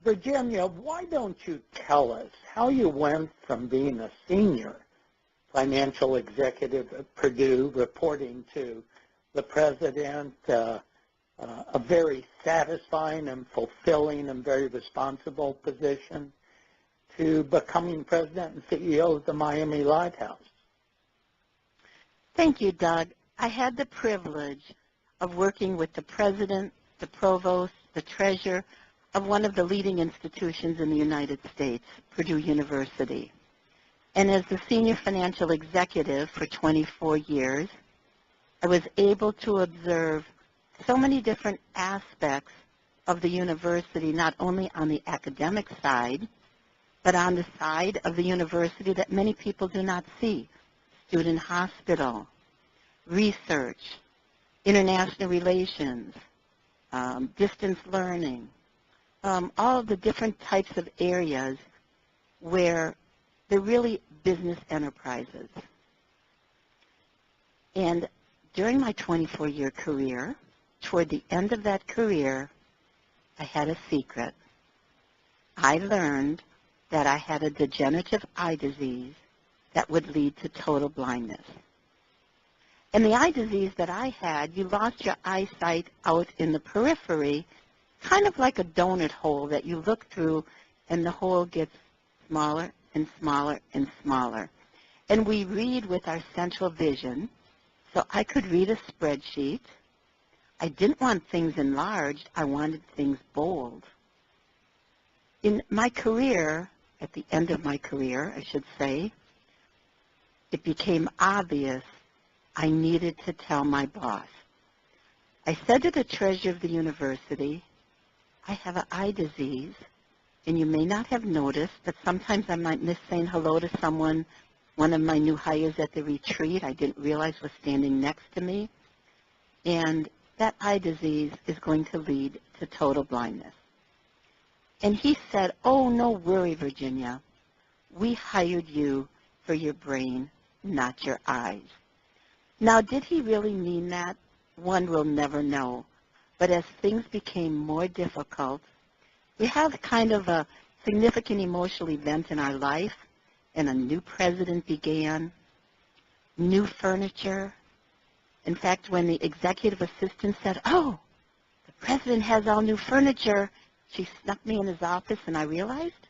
Virginia, why don't you tell us how you went from being a senior financial executive at Purdue, reporting to the president, a very satisfying and fulfilling and very responsible position, to becoming president and CEO of the Miami Lighthouse? Thank you, Doug. I had the privilege of working with the president, the provost, the treasurer of one of the leading institutions in the United States, Purdue University. And as the senior financial executive for 24 years, I was able to observe so many different aspects of the university, not only on the academic side, but on the side of the university that many people do not see: student hospital, research, international relations, distance learning, all of the different types of areas where they're really business enterprises. And during my 24-year career, toward the end of that career, I had a secret. I learned that I had a degenerative eye disease that would lead to total blindness. And the eye disease that I had, you lost your eyesight out in the periphery, kind of like a donut hole that you look through, and the hole gets smaller and smaller and smaller. And we read with our central vision, so I could read a spreadsheet. I didn't want things enlarged. I wanted things bold. In my career, at the end of my career, I should say, it became obvious I needed to tell my boss. I said to the treasurer of the university, I have an eye disease, and you may not have noticed, but sometimes I might miss saying hello to someone, one of my new hires at the retreat I didn't realize was standing next to me, and that eye disease is going to lead to total blindness. And he said, oh, no worry, Virginia. We hired you for your brain, not your eyes. Now, did he really mean that? One will never know. But as things became more difficult, we have kind of a significant emotional event in our life, and a new president began, new furniture. In fact, when the executive assistant said, oh, the president has all new furniture, she snuck me in his office, and I realized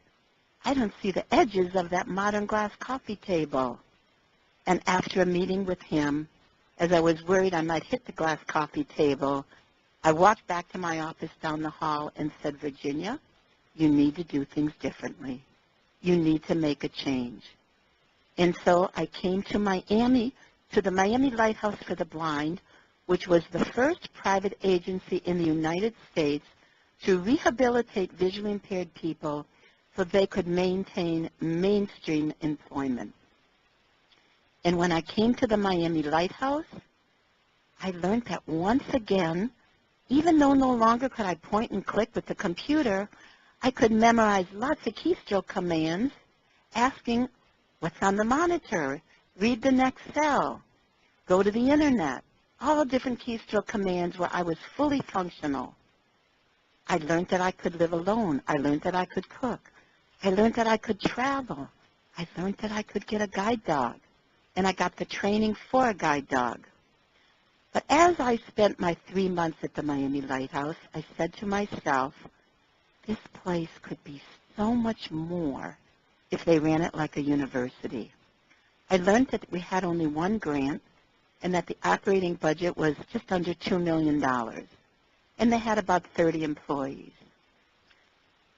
I don't see the edges of that modern glass coffee table. And after a meeting with him, as I was worried I might hit the glass coffee table, I walked back to my office down the hall and said, Virginia, you need to do things differently. You need to make a change. And so I came to Miami, to the Miami Lighthouse for the Blind, which was the first private agency in the United States to rehabilitate visually impaired people so they could maintain mainstream employment. And when I came to the Miami Lighthouse, I learned that once again, even though no longer could I point and click with the computer, I could memorize lots of keystroke commands asking, what's on the monitor? Read the next cell. Go to the internet. All different keystroke commands where I was fully functional. I learned that I could live alone. I learned that I could cook. I learned that I could travel. I learned that I could get a guide dog. And I got the training for a guide dog. But as I spent my 3 months at the Miami Lighthouse, I said to myself, this place could be so much more if they ran it like a university. I learned that we had only one grant and that the operating budget was just under $2 million. And they had about 30 employees.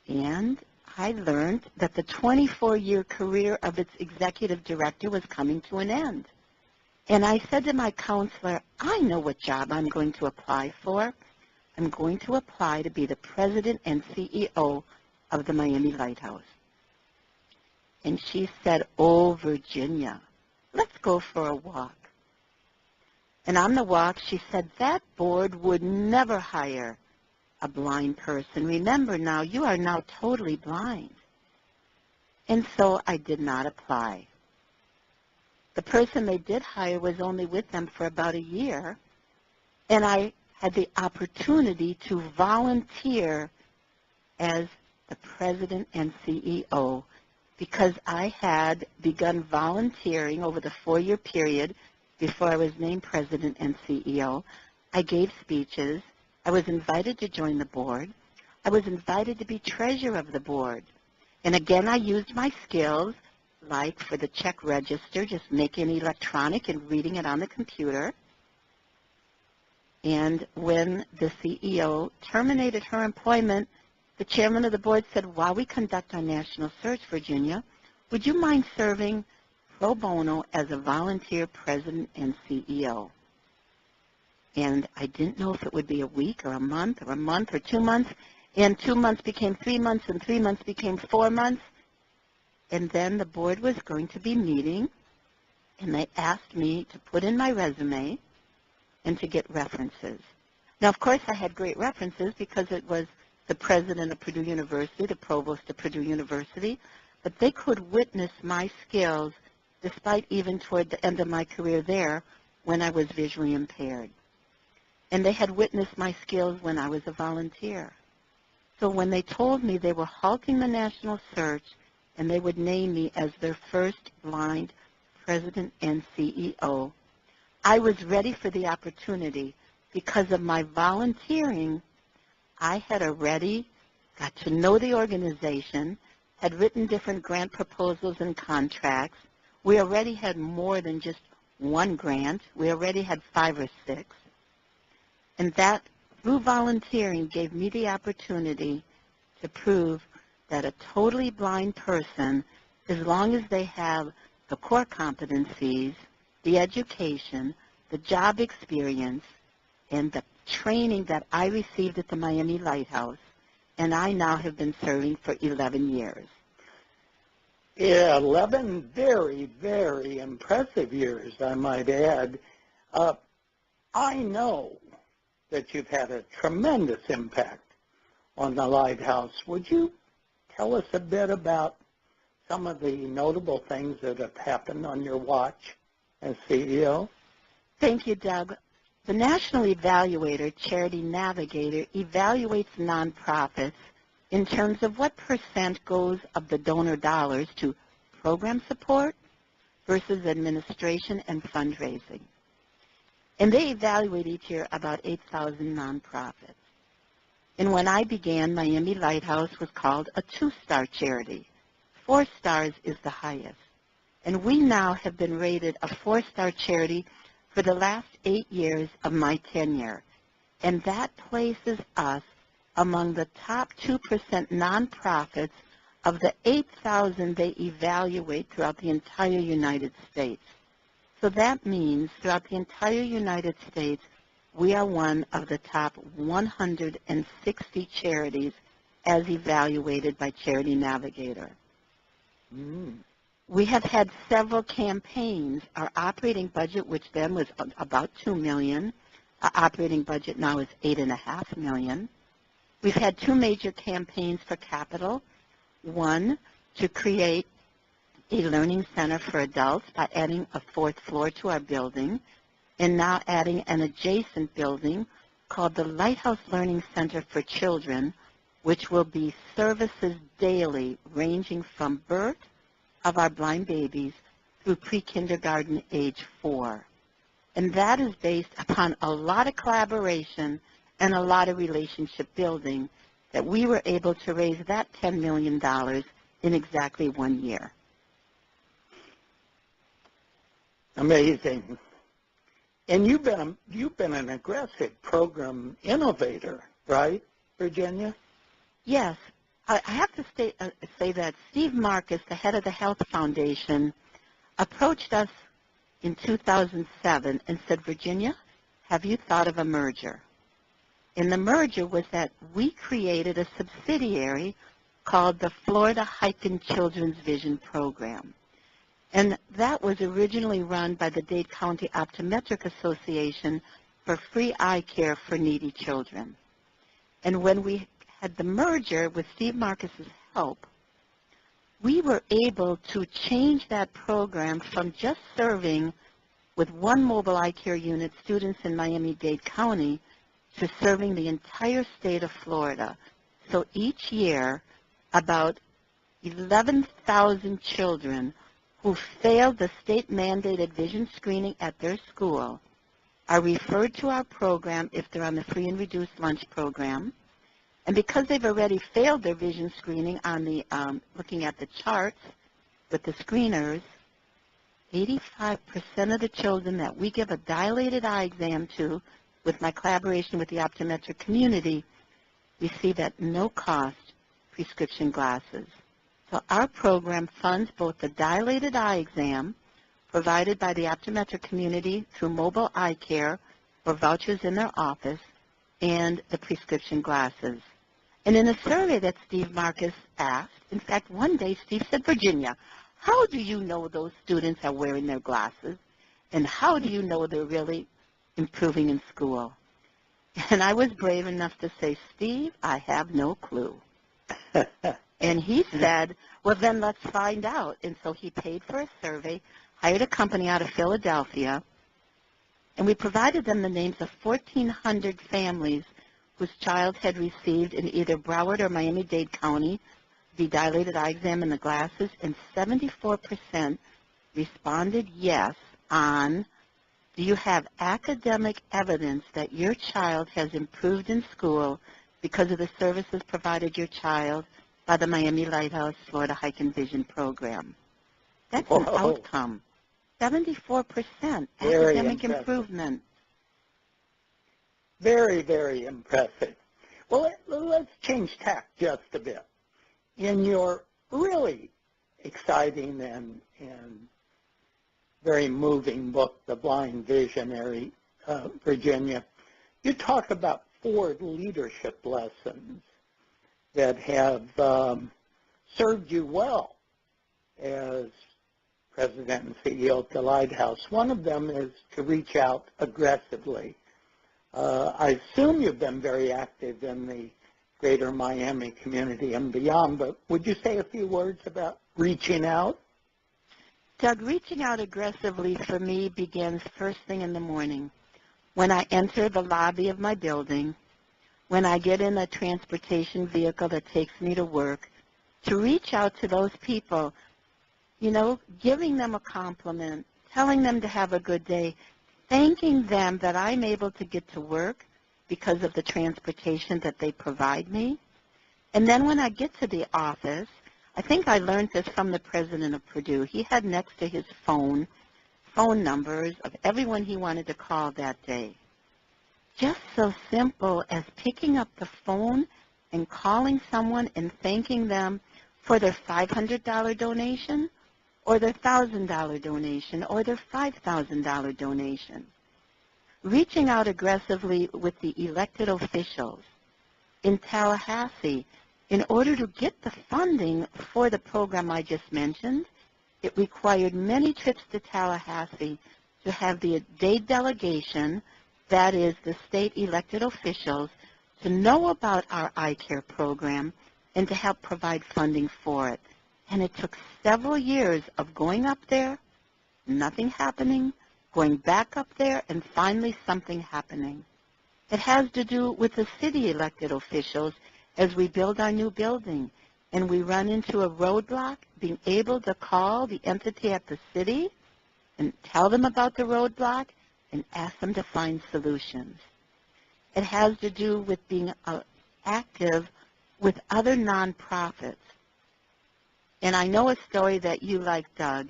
And I learned that the 24-year career of its executive director was coming to an end. And I said to my counselor, I know what job I'm going to apply for. I'm going to apply to be the president and CEO of the Miami Lighthouse. And she said, oh, Virginia, let's go for a walk. And on the walk, she said, that board would never hire a blind person. Remember now, you are now totally blind. And so I did not apply. The person they did hire was only with them for about a year, and I had the opportunity to volunteer as the president and CEO because I had begun volunteering over the 4-year period before I was named president and CEO. I gave speeches. I was invited to join the board. I was invited to be treasurer of the board. And again, I used my skills, like for the check register, just making it electronic and reading it on the computer. And when the CEO terminated her employment, the chairman of the board said, while we conduct our national search, Virginia, would you mind serving pro bono as a volunteer president and CEO? And I didn't know if it would be a week or a month or 2 months. And 2 months became 3 months, and 3 months became 4 months. And then the board was going to be meeting, and they asked me to put in my resume and to get references. Now, of course, I had great references because it was the president of Purdue University, the provost of Purdue University, but they could witness my skills despite even toward the end of my career there when I was visually impaired. And they had witnessed my skills when I was a volunteer. So when they told me they were halting the national search and they would name me as their first blind president and CEO, I was ready for the opportunity because of my volunteering. I had already got to know the organization, had written different grant proposals and contracts. We already had more than just one grant. We already had 5 or 6. And that, through volunteering, gave me the opportunity to prove that a totally blind person, as long as they have the core competencies, the education, the job experience, and the training that I received at the Miami Lighthouse, and I now have been serving for 11 years. Yeah, 11 very, very impressive years, I might add. I know that you've had a tremendous impact on the Lighthouse. Would you tell us a bit about some of the notable things that have happened on your watch as CEO? Thank you, Doug. The National Evaluator, Charity Navigator, evaluates nonprofits in terms of what % goes of the donor dollars to program support versus administration and fundraising. And they evaluate each year about 8,000 nonprofits. And when I began, Miami Lighthouse was called a 2-star charity. 4 stars is the highest. And we now have been rated a 4-star charity for the last 8 years of my tenure. And that places us among the top 2% nonprofits of the 8,000 they evaluate throughout the entire United States. So that means throughout the entire United States, we are one of the top 160 charities as evaluated by Charity Navigator. We have had several campaigns. Our operating budget, which then was about $2 million, our operating budget now is $8.5 million. We've had 2 major campaigns for capital. One, to create a learning center for adults by adding a 4th floor to our building, and now adding an adjacent building called the Lighthouse Learning Center for Children, which will be services daily ranging from birth of our blind babies through pre-kindergarten age 4. And that is based upon a lot of collaboration and a lot of relationship building that we were able to raise that $10 million in exactly 1 year. Amazing. And you've been an aggressive program innovator, right, Virginia? Yes. I have to say that Steve Marcus, the head of the Health Foundation, approached us in 2007 and said, Virginia, have you thought of a merger? And the merger was that we created a subsidiary called the Florida Heightened Children's Vision Program. And that was originally run by the Dade County Optometric Association for free eye care for needy children. And when we had the merger with Steve Marcus's help, we were able to change that program from just serving with 1 mobile eye care unit students in Miami-Dade County to serving the entire state of Florida. So each year, about 11,000 children who failed the state-mandated vision screening at their school are referred to our program if they're on the free and reduced lunch program. And because they've already failed their vision screening on the looking at the charts with the screeners, 85% of the children that we give a dilated eye exam to, with my collaboration with the optometric community, receive at no cost prescription glasses. So our program funds both the dilated eye exam provided by the optometric community through mobile eye care or vouchers in their office, and the prescription glasses. And in a survey that Steve Marcus asked, in fact, one day Steve said, Virginia, how do you know those students are wearing their glasses? And how do you know they're really improving in school? And I was brave enough to say, Steve, I have no clue. And he said, well, then let's find out. And so he paid for a survey, hired a company out of Philadelphia, and we provided them the names of 1,400 families whose child had received in either Broward or Miami-Dade County the dilated eye exam and the glasses, and 74% responded yes on, do you have academic evidence that your child has improved in school because of the services provided your child by the Miami Lighthouse Florida Hike and Vision program? That's an outcome. 74% academic improvement. Very, very impressive. Well, let's change tack just a bit. In your really exciting and very moving book, The Blind Visionary, Virginia, you talk about 4 leadership lessons that have served you well as President and CEO of the Lighthouse. One of them is to reach out aggressively. I assume you've been very active in the greater Miami community and beyond, but would you say a few words about reaching out? Doug, reaching out aggressively for me begins first thing in the morning. When I enter the lobby of my building, when I get in a transportation vehicle that takes me to work, to reach out to those people, you know, giving them a compliment, telling them to have a good day, thanking them that I'm able to get to work because of the transportation that they provide me. And then when I get to the office, I think I learned this from the president of Purdue. He had next to his phone numbers of everyone he wanted to call that day. Just so simple as picking up the phone and calling someone and thanking them for their $500 donation or their $1,000 donation or their $5,000 donation. Reaching out aggressively with the elected officials in Tallahassee in order to get the funding for the program I just mentioned. It required many trips to Tallahassee to have the day delegation, that is the state elected officials, to know about our eye care program and to help provide funding for it. And it took several years of going up there, nothing happening, going back up there, and finally something happening. It has to do with the city elected officials as we build our new building and we run into a roadblock, being able to call the entity at the city and tell them about the roadblock and ask them to find solutions. It has to do with being active with other nonprofits. And I know a story that you like, Doug,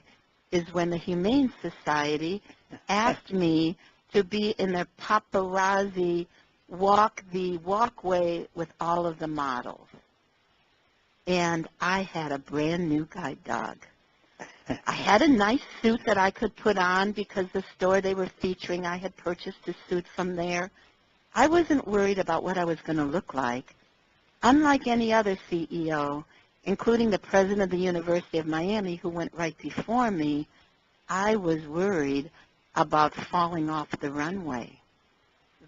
is when the Humane Society asked me to be in their paparazzi walk the walkway with all of the models. And I had a brand new guide dog. I had a nice suit that I could put on because the store they were featuring, I had purchased a suit from there. I wasn't worried about what I was going to look like. Unlike any other CEO, including the president of the University of Miami who went right before me, I was worried about falling off the runway.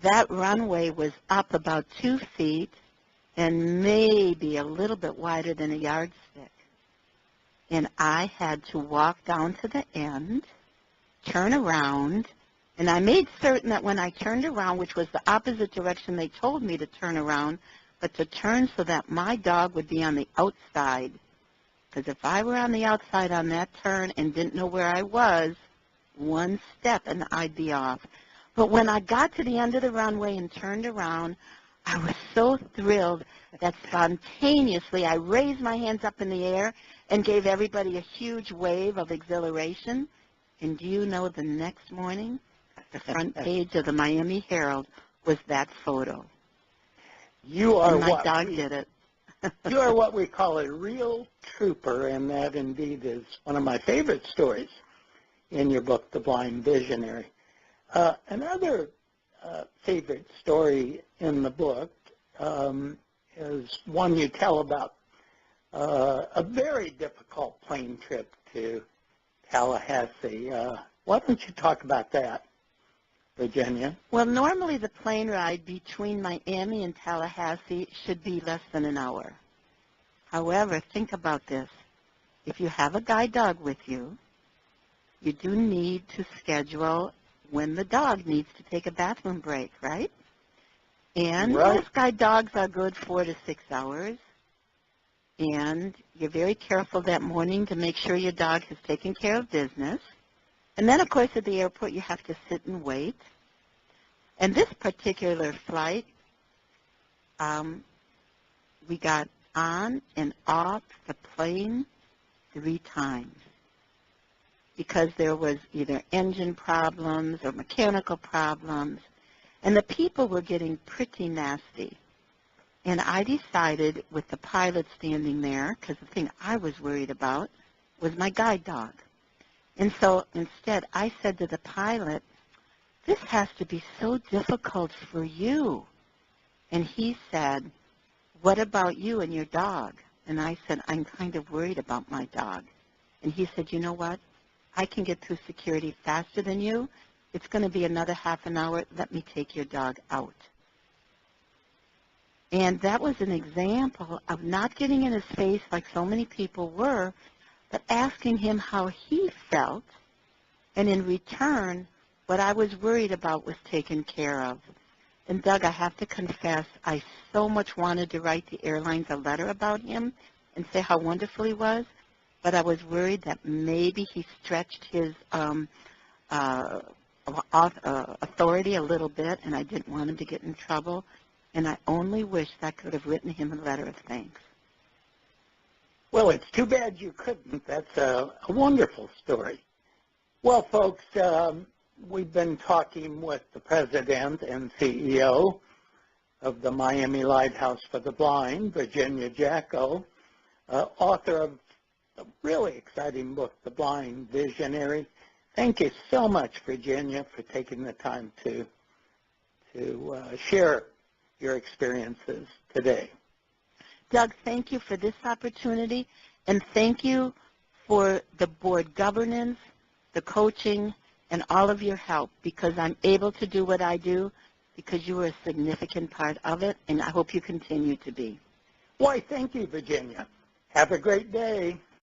That runway was up about 2 feet and maybe a little bit wider than a yardstick. And I had to walk down to the end, turn around, and I made certain that when I turned around, which was the opposite direction they told me to turn around, but to turn so that my dog would be on the outside. Because if I were on the outside on that turn and didn't know where I was, one step and I'd be off. But when I got to the end of the runway and turned around, I was so thrilled that spontaneously I raised my hands up in the air and gave everybody a huge wave of exhilaration. And do you know, the next morning, the front page of the Miami Herald was that photo. You are and my what dog we, did it. You are what we call a real trooper, and that indeed is one of my favorite stories in your book, The Blind Visionary. Another favorite story in the book is one you tell about a very difficult plane trip to Tallahassee. Why don't you talk about that, Virginia? Well, normally the plane ride between Miami and Tallahassee should be less than an hour. However, think about this. If you have a guide dog with you, you do need to schedule when the dog needs to take a bathroom break, right? And most guide dogs are good 4 to 6 hours. And you're very careful that morning to make sure your dog has taken care of business. And then, of course, at the airport, you have to sit and wait. And this particular flight, we got on and off the plane 3 times because there was either engine problems or mechanical problems. And the people were getting pretty nasty. And I decided, with the pilot standing there, because the thing I was worried about was my guide dog. And so instead, I said to the pilot, "This has to be so difficult for you." And he said, "What about you and your dog?" And I said, "I'm kind of worried about my dog." And he said, "You know what? I can get through security faster than you. It's going to be another half an hour. Let me take your dog out." And that was an example of not getting in his face like so many people were, but asking him how he felt. And in return, what I was worried about was taken care of. And Doug, I have to confess, I so much wanted to write the airlines a letter about him and say how wonderful he was, but I was worried that maybe he stretched his authority a little bit, and I didn't want him to get in trouble. And I only wish I could have written him a letter of thanks. Well, it's too bad you couldn't. That's a wonderful story. Well, folks, we've been talking with the president and CEO of the Miami Lighthouse for the Blind, Virginia Jacko, author of a really exciting book, The Blind Visionary. Thank you so much, Virginia, for taking the time to share your experiences today. Doug, thank you for this opportunity, and thank you for the board governance, the coaching, and all of your help, because I'm able to do what I do because you were a significant part of it, and I hope you continue to be. Why, thank you, Virginia. Have a great day.